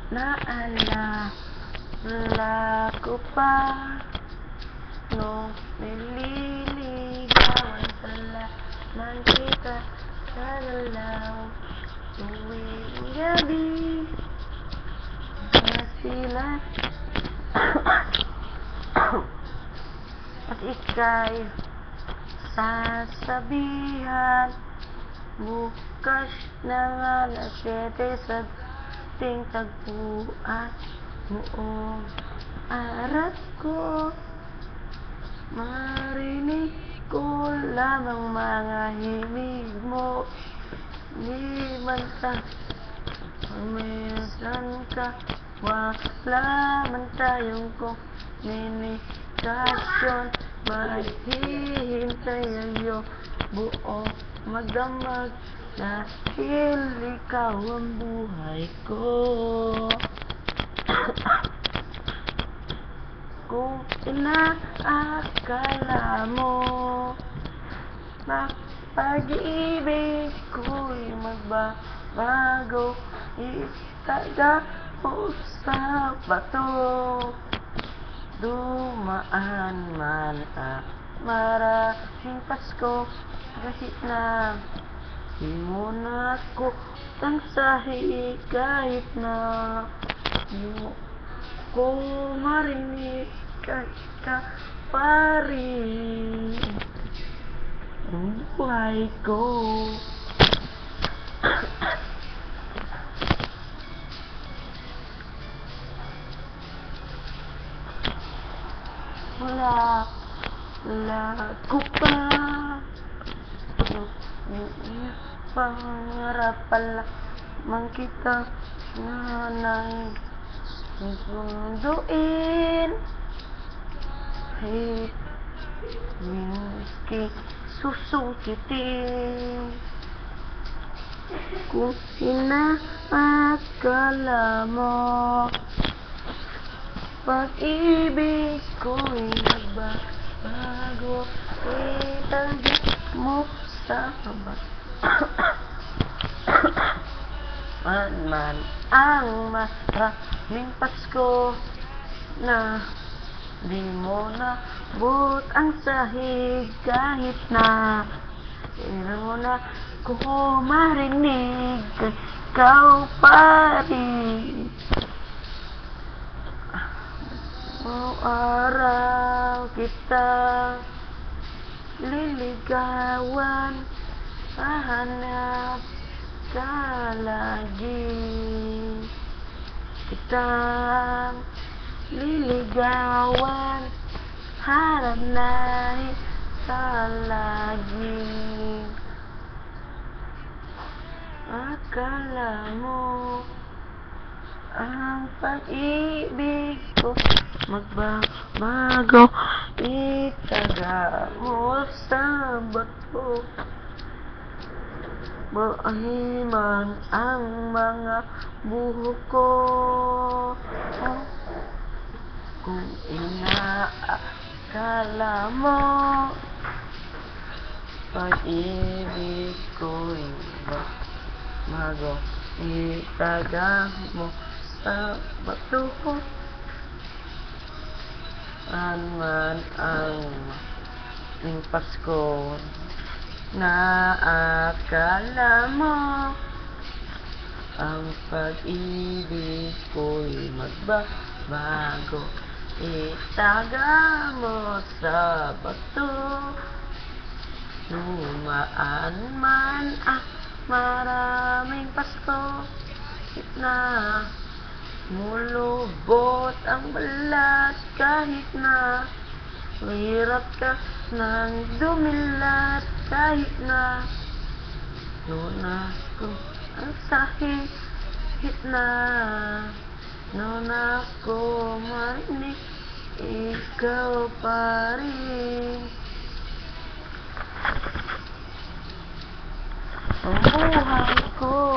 Naalala ko pa nung nililigawan sa laman kita sa galaw tuwing gabi na sila at ika'y sasabihan bukas na nga alas 7 sa ating tagpuan noong araw ko marinig ko lamang mga himig mo di banta minsan ka wala man tayong komunikasyon maghihintay ayo buong magdamag dahil ikaw ang buhay ko. Kung inaakala mo na pag-ibig ko'y magbabago, itaga mo sa bato. Dumaan man ang maraming Pasko kahit na di mo na ako tansahin, kahit na di mo ko marinig, kahit ka pa rin ang buhay ko. Wala ko pa pangarap pala man kita na nang sunduin minski susukitin kung inaakala mo pag-ibig ko'y magbabago, itaga mo sa man ang maraming Pasko na di mo na but ang sahig, kahit na di mo na ko marinig, ikaw pa rin araw kita liligawan, hahanap ka lagi kitang liligawan, hanap ka lagi. Akala mo ang pag-ibig ko magbabago, itaga mo sa bato. Mahiman ang mga buhok ko kung inaakala mo pag-ibig ko'y magbabago, itaga mo sa bato. Man ang Pasko na akala mo ang pag-ibig ko'y magbabago, itaga mo sa bato. Dumaan man ang maraming Pasko, kahit na mulubot ang balat, kahit na mahirap ka nang dumilat, kahit na noon ako ang sahig, kahit na noon ako marinig, ikaw pa rin ang buhay ko.